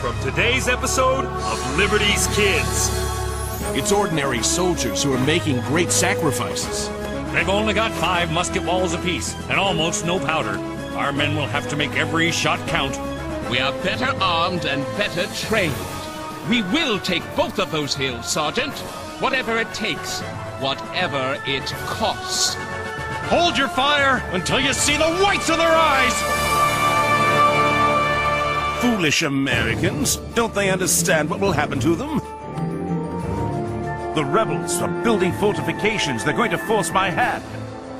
from today's episode of Liberty's Kids. It's ordinary soldiers who are making great sacrifices. They've only got 5 musket balls apiece, and almost no powder. Our men will have to make every shot count. We are better armed and better trained. We will take both of those hills, Sergeant. Whatever it takes. Whatever it costs. Hold your fire until you see the whites of their eyes! Foolish Americans. Don't they understand what will happen to them? The rebels are building fortifications. They're going to force my hand.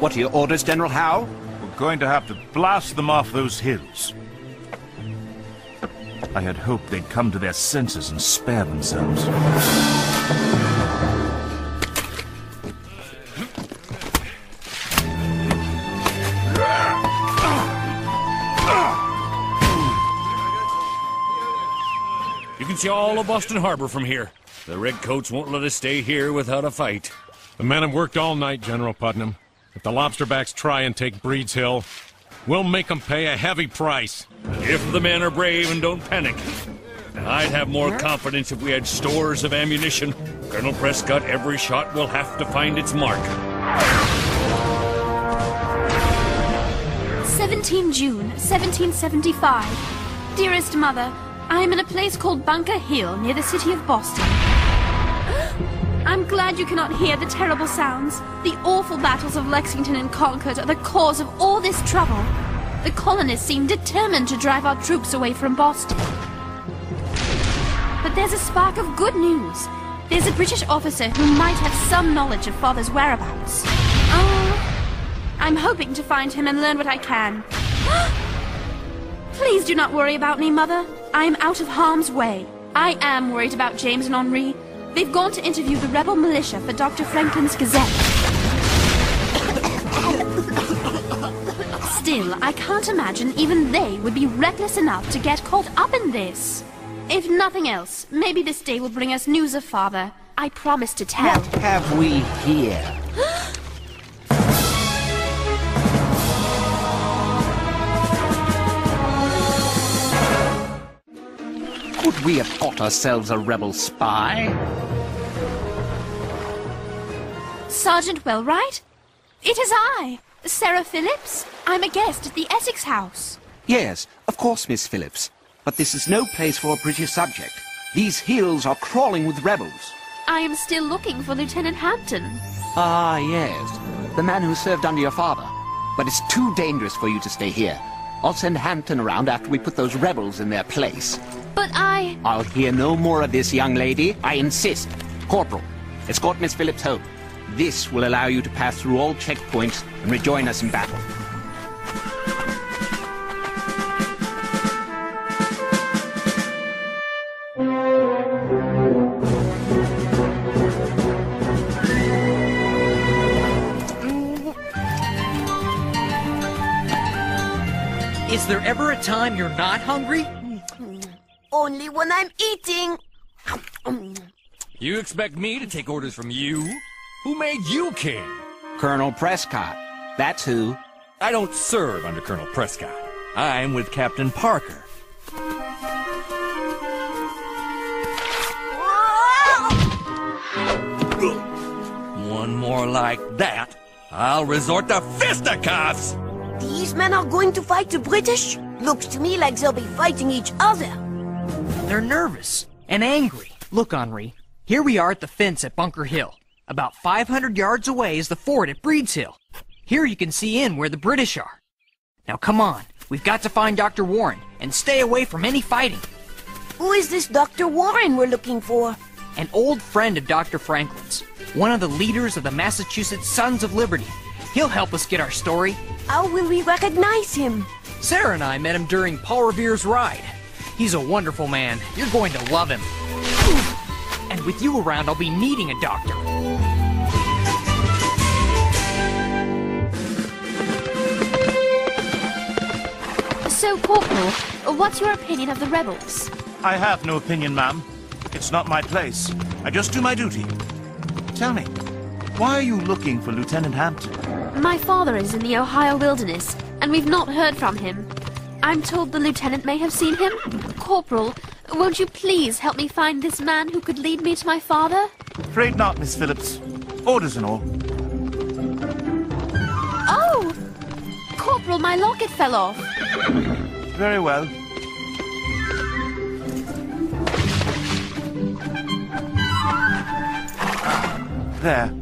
What are your orders, General Howe? We're going to have to blast them off those hills. I had hoped they'd come to their senses and spare themselves. You can see all of Boston Harbor from here. The Redcoats won't let us stay here without a fight. The men have worked all night, General Putnam. If the lobsterbacks try and take Breed's Hill, we'll make them pay a heavy price. If the men are brave and don't panic. I'd have more confidence if we had stores of ammunition. Colonel Prescott, every shot will have to find its mark. 17 June, 1775. Dearest Mother, I am in a place called Bunker Hill, near the city of Boston. I'm glad you cannot hear the terrible sounds. The awful battles of Lexington and Concord are the cause of all this trouble. The colonists seem determined to drive our troops away from Boston. But there's a spark of good news. There's a British officer who might have some knowledge of Father's whereabouts. Oh, I'm hoping to find him and learn what I can. Please do not worry about me, Mother. I am out of harm's way. I am worried about James and Henri. They've gone to interview the rebel militia for Dr. Franklin's Gazette. Still, I can't imagine even they would be reckless enough to get caught up in this. If nothing else, maybe this day will bring us news of Father. I promise to tell. What have we here? Could we have got ourselves a rebel spy? Sergeant Wellright? It is I, Sarah Phillips. I'm a guest at the Essex House. Yes, of course, Miss Phillips. But this is no place for a British subject. These hills are crawling with rebels. I am still looking for Lieutenant Hampton. Ah, yes. The man who served under your father. But it's too dangerous for you to stay here. I'll send Hampton around after we put those rebels in their place. But I'll hear no more of this, young lady. I insist. Corporal, escort Miss Phillips home. This will allow you to pass through all checkpoints and rejoin us in battle. Is there ever a time you're not hungry? Only when I'm eating. You expect me to take orders from you? Who made you king? Colonel Prescott. That's who. I don't serve under Colonel Prescott. I'm with Captain Parker. One more like that, I'll resort to fisticuffs! These men are going to fight the British? Looks to me like they'll be fighting each other. They're nervous and angry. Look, Henri, here we are at the fence at Bunker Hill. About 500 yards away is the fort at Breed's Hill. Here you can see in where the British are. Now come on, we've got to find Dr. Warren and stay away from any fighting. Who is this Dr. Warren we're looking for? An old friend of Dr. Franklin's, one of the leaders of the Massachusetts Sons of Liberty. He'll help us get our story. How will we recognize him? Sarah and I met him during Paul Revere's ride. He's a wonderful man. You're going to love him. And with you around, I'll be needing a doctor. So, Corporal, what's your opinion of the rebels? I have no opinion, ma'am. It's not my place. I just do my duty. Tell me, why are you looking for Lieutenant Hampton? My father is in the Ohio wilderness, and we've not heard from him. I'm told the lieutenant may have seen him. Corporal, Won't you please help me find this man who could lead me to my father? Afraid not, Miss Phillips. Orders and all. Oh! Corporal, my locket fell off. Very well. There.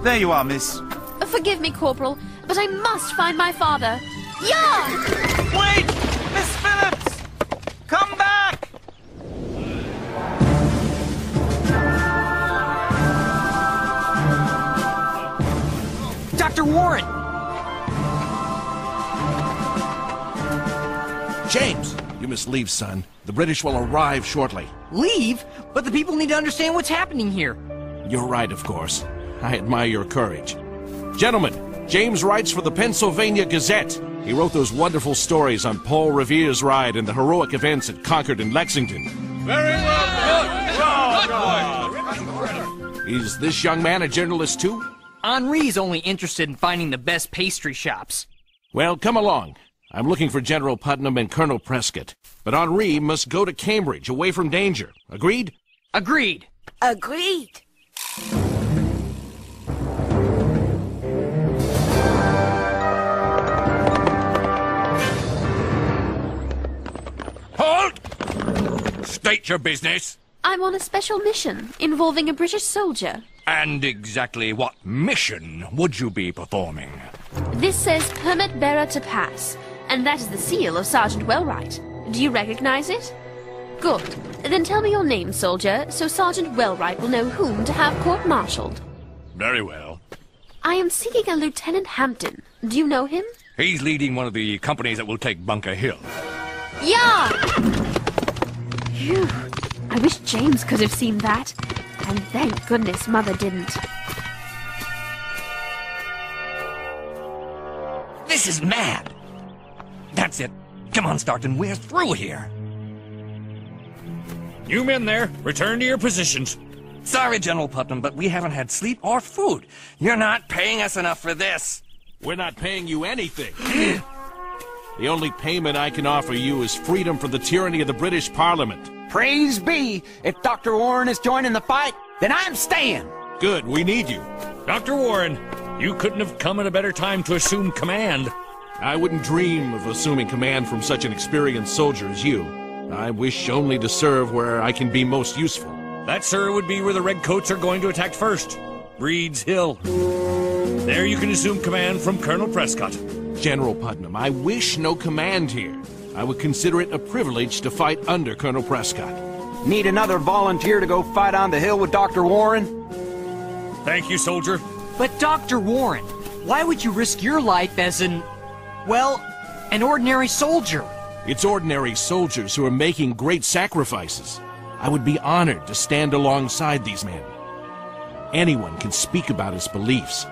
There you are, miss. Forgive me, Corporal, but I must find my father. Yeah! Wait! Miss Phillips! Come back! Dr. Warren! James, you must leave, son. The British will arrive shortly. Leave? But the people need to understand what's happening here. You're right, of course. I admire your courage. Gentlemen, James writes for the Pennsylvania Gazette. He wrote those wonderful stories on Paul Revere's ride and the heroic events at Concord and Lexington. Very well. Good. Is this young man a journalist too? Henri's only interested in finding the best pastry shops. Well, come along. I'm looking for General Putnam and Colonel Prescott. But Henri must go to Cambridge, away from danger. Agreed? Agreed. Agreed. Halt! State your business. I'm on a special mission involving a British soldier. And exactly what mission would you be performing? This says permit bearer to pass, and that is the seal of Sergeant Wellwright. Do you recognize it? Good. Then tell me your name, soldier, so Sergeant Wellwright will know whom to have court-martialed. Very well. I am seeking a Lieutenant Hampton. Do you know him? He's leading one of the companies that will take Bunker Hill. Yeah! Phew. I wish James could have seen that. And thank goodness Mother didn't. This is mad. That's it. Come on, Starkton, we're through here. You men there, return to your positions. Sorry, General Putnam, but we haven't had sleep or food. You're not paying us enough for this. We're not paying you anything. The only payment I can offer you is freedom from the tyranny of the British Parliament. Praise be! If Dr. Warren is joining the fight, then I'm staying! Good, we need you. Dr. Warren, you couldn't have come at a better time to assume command. I wouldn't dream of assuming command from such an experienced soldier as you. I wish only to serve where I can be most useful. That, sir, would be where the Redcoats are going to attack first. Breed's Hill. There you can assume command from Colonel Prescott. General Putnam, I wish no command here. I would consider it a privilege to fight under Colonel Prescott. Need another volunteer to go fight on the hill with Dr. Warren? Thank you, soldier. But Dr. Warren, why would you risk your life as an ordinary soldier? It's ordinary soldiers who are making great sacrifices. I would be honored to stand alongside these men. Anyone can speak about his beliefs,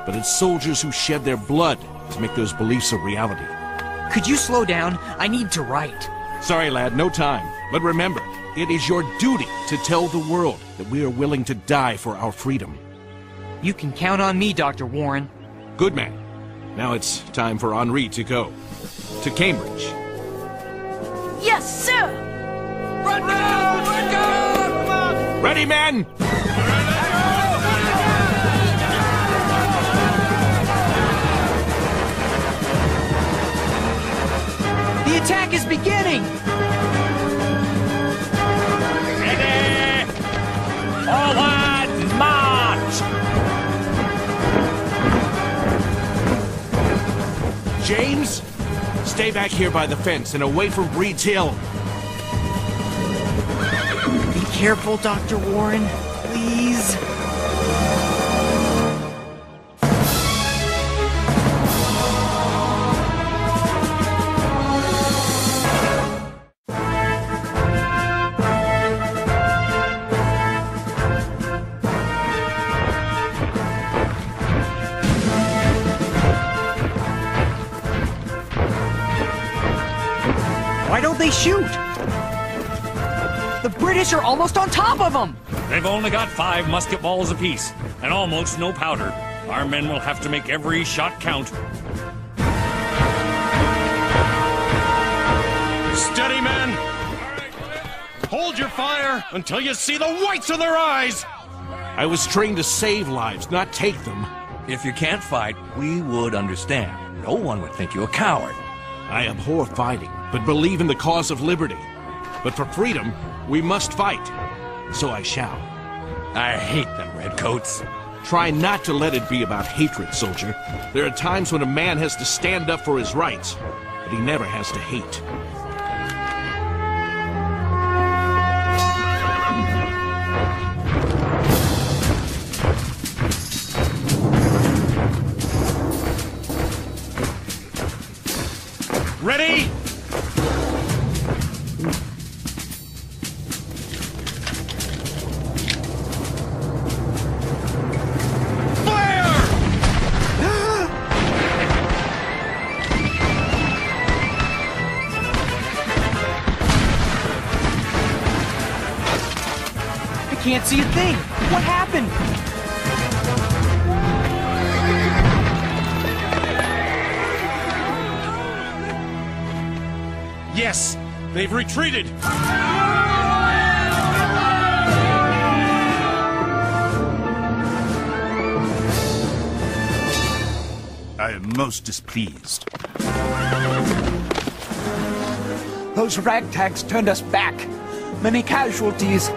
but it's soldiers who shed their blood to make those beliefs a reality. Could you slow down? I need to write. Sorry, lad, no time. But remember, it is your duty to tell the world that we are willing to die for our freedom. You can count on me, Dr. Warren. Good man. Now it's time for Henri to go. To Cambridge. Yes, sir! Run down! Run down! Ready, men? The attack is beginning! Ready! Forward march! James, stay back here by the fence and away from Breed's Hill. Be careful, Dr. Warren, please. Why don't they shoot? The British are almost on top of them! They've only got 5 musket balls apiece, and almost no powder. Our men will have to make every shot count. Steady, men! Hold your fire until you see the whites of their eyes! I was trained to save lives, not take them. If you can't fight, we would understand. No one would think you a coward. I abhor fighting, but believe in the cause of liberty. But for freedom, we must fight. So I shall. I hate them redcoats. Try not to let it be about hatred, soldier. There are times when a man has to stand up for his rights, but he never has to hate. Ready? Can't see a thing. What happened? Yes, they've retreated. I am most displeased. Those ragtags turned us back. Many casualties.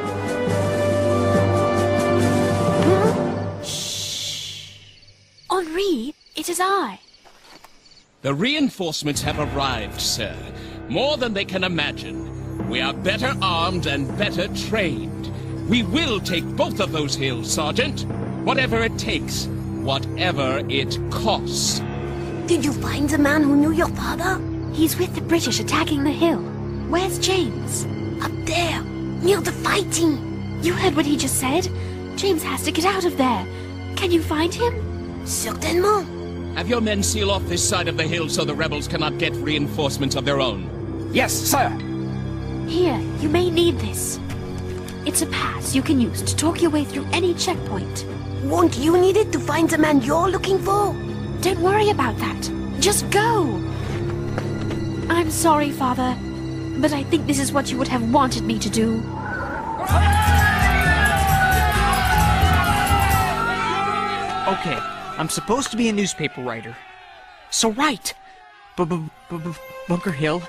Henri, it is I. The reinforcements have arrived, sir. More than they can imagine. We are better armed and better trained. We will take both of those hills, Sergeant. Whatever it takes. Whatever it costs. Did you find the man who knew your father? He's with the British attacking the hill. Where's James? Up there, near the fighting. You heard what he just said? James has to get out of there. Can you find him? Certainement. Have your men seal off this side of the hill so the rebels cannot get reinforcements of their own. Yes, sir. Here, you may need this. It's a pass you can use to talk your way through any checkpoint. Won't you need it to find the man you're looking for? Don't worry about that. Just go. I'm sorry, Father, but I think this is what you would have wanted me to do. Okay, I'm supposed to be a newspaper writer. So write. Bunker Hill,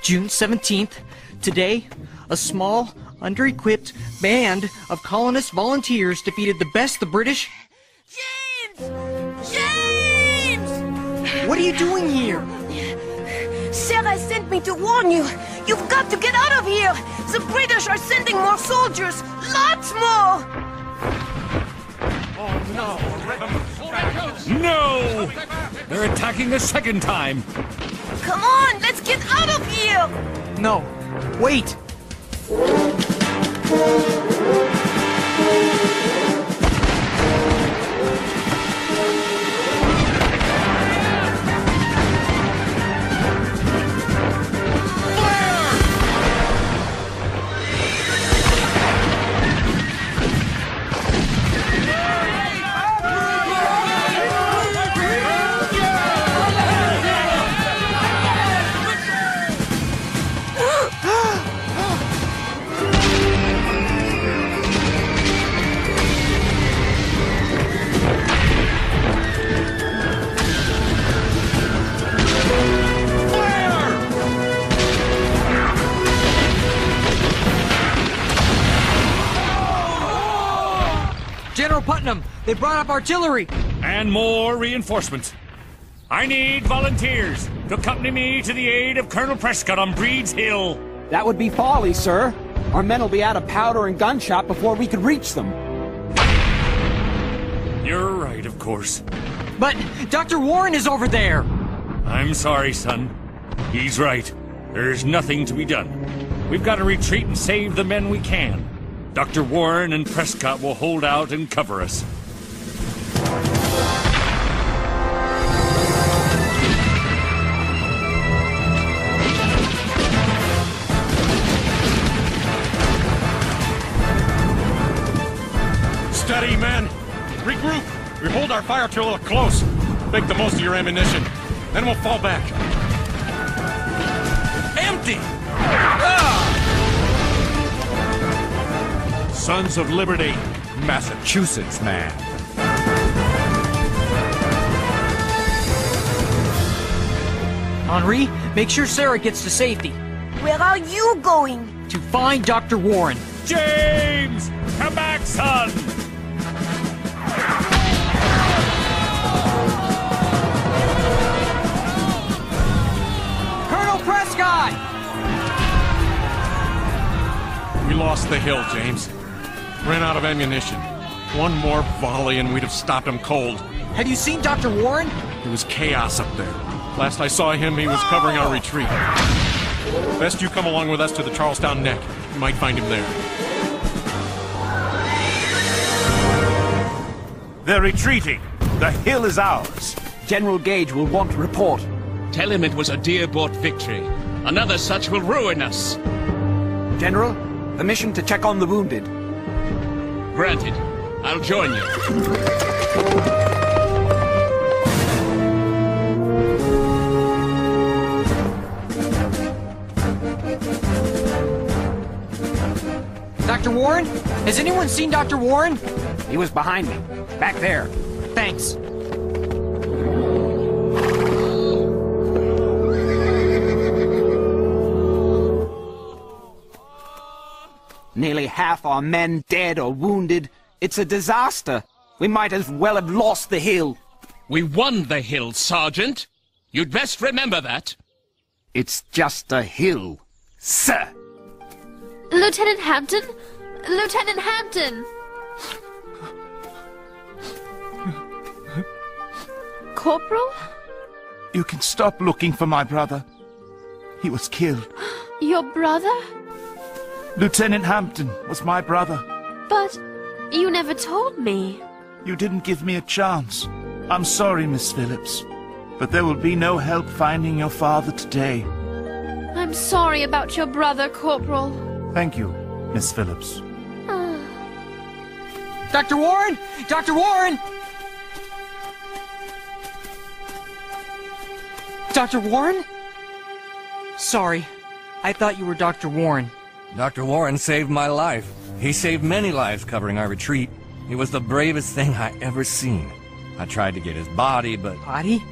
June 17th. Today, a small, under-equipped band of colonist volunteers defeated the best the British... James! James! What are you doing here? Sarah sent me to warn you. You've got to get out of here. The British are sending more soldiers. Lots more. No! They're attacking a second time. Come on, let's get out of here. No, wait. General Putnam, they brought up artillery. And more reinforcements. I need volunteers to accompany me to the aid of Colonel Prescott on Breed's Hill. That would be folly, sir. Our men will be out of powder and gunshot before we could reach them. You're right, of course. But Dr. Warren is over there. I'm sorry, son. He's right. There's nothing to be done. We've got to retreat and save the men we can. Dr. Warren and Prescott will hold out and cover us. Steady, men. Regroup. We hold our fire till we're close. Make the most of your ammunition. Then we'll fall back. Empty! Ah! Sons of Liberty. Massachusetts, man. Henri, make sure Sarah gets to safety. Where are you going? To find Dr. Warren. James! Come back, son! Colonel Prescott! We lost the hill, James. Ran out of ammunition. One more volley and we'd have stopped him cold. Have you seen Dr. Warren? There was chaos up there. Last I saw him, he was covering our retreat. Best you come along with us to the Charlestown Neck. You might find him there. They're retreating. The hill is ours. General Gage will want to report. Tell him it was a dear-bought victory. Another such will ruin us. General, permission to check on the wounded. Granted. I'll join you. Dr. Warren? Has anyone seen Dr. Warren? He was behind me. Back there. Thanks. Nearly half our men dead or wounded. It's a disaster. We might as well have lost the hill. We won the hill, Sergeant. You'd best remember that. It's just a hill, sir. Lieutenant Hampton? Lieutenant Hampton! Corporal? You can stop looking for my brother. He was killed. Your brother? Lieutenant Hampton was my brother. But you never told me. You didn't give me a chance. I'm sorry, Miss Phillips. But there will be no help finding your father today. I'm sorry about your brother, Corporal. Thank you, Miss Phillips. Dr. Warren! Dr. Warren! Dr. Warren? Sorry. I thought you were Dr. Warren. Dr. Warren saved my life. He saved many lives covering our retreat. He was the bravest thing I ever seen. I tried to get his body, but... Body?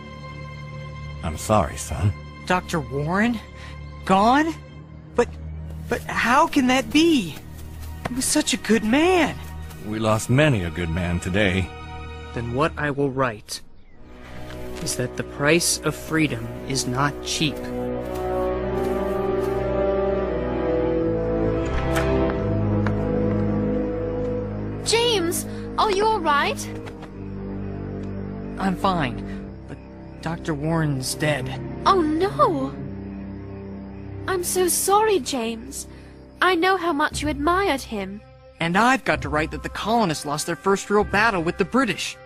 I'm sorry, son. Dr. Warren? Gone? But how can that be? He was such a good man. We lost many a good man today. Then what I will write is that the price of freedom is not cheap. James, are you all right? I'm fine, but Dr. Warren's dead. Oh no! I'm so sorry, James. I know how much you admired him. And I've got to write that the colonists lost their first real battle with the British.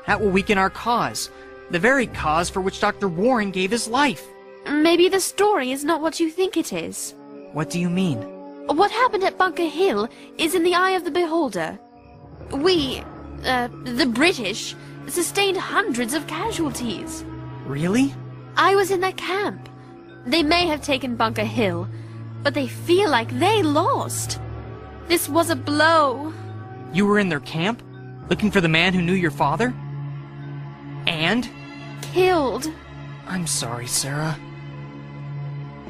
That will weaken our cause, the very cause for which Dr. Warren gave his life. Maybe the story is not what you think it is. What do you mean? What happened at Bunker Hill is in the eye of the beholder. The British, sustained hundreds of casualties. Really? I was in their camp. They may have taken Bunker Hill, but they feel like they lost. This was a blow. You were in their camp? Looking for the man who knew your father? And? Killed. I'm sorry, Sarah.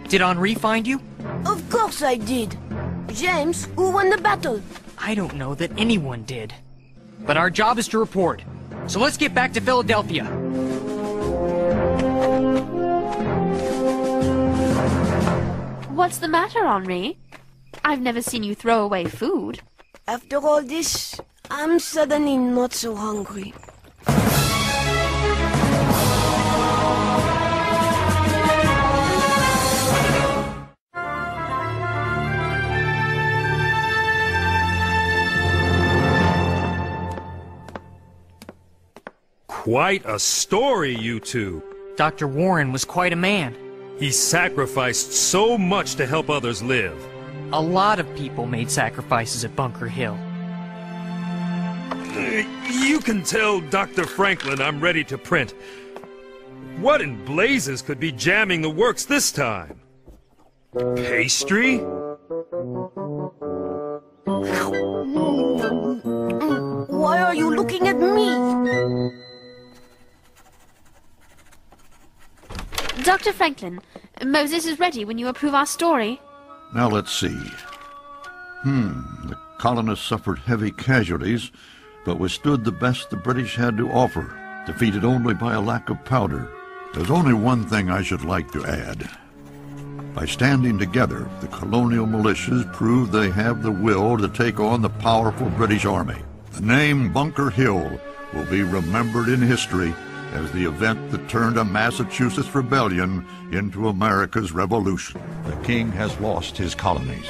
Did Henri find you? Of course I did. James, who won the battle? I don't know that anyone did. But our job is to report. So let's get back to Philadelphia. What's the matter, Henri? I've never seen you throw away food. After all this, I'm suddenly not so hungry. Quite a story, you two. Dr. Warren was quite a man. He sacrificed so much to help others live. A lot of people made sacrifices at Bunker Hill. You can tell Dr. Franklin I'm ready to print. What in blazes could be jamming the works this time? Pastry? looking at me? Dr. Franklin, Moses is ready when you approve our story. Now let's see. The colonists suffered heavy casualties, but withstood the best the British had to offer, defeated only by a lack of powder. There's only one thing I should like to add. By standing together, the colonial militias prove they have the will to take on the powerful British Army. The name Bunker Hill will be remembered in history as the event that turned a Massachusetts rebellion into America's Revolution. The king has lost his colonies.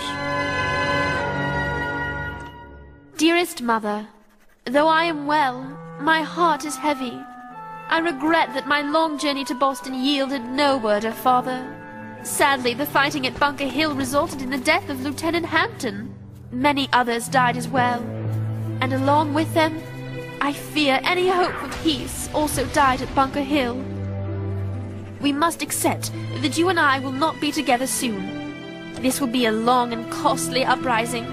Dearest Mother, though I am well, my heart is heavy. I regret that my long journey to Boston yielded no word of father. Sadly, the fighting at Bunker Hill resulted in the death of Lieutenant Hampton. Many others died as well, and along with them, I fear any hope of peace also died at Bunker Hill. We must accept that you and I will not be together soon. This will be a long and costly uprising.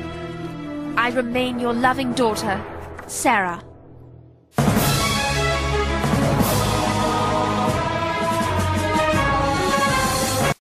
I remain your loving daughter, Sarah.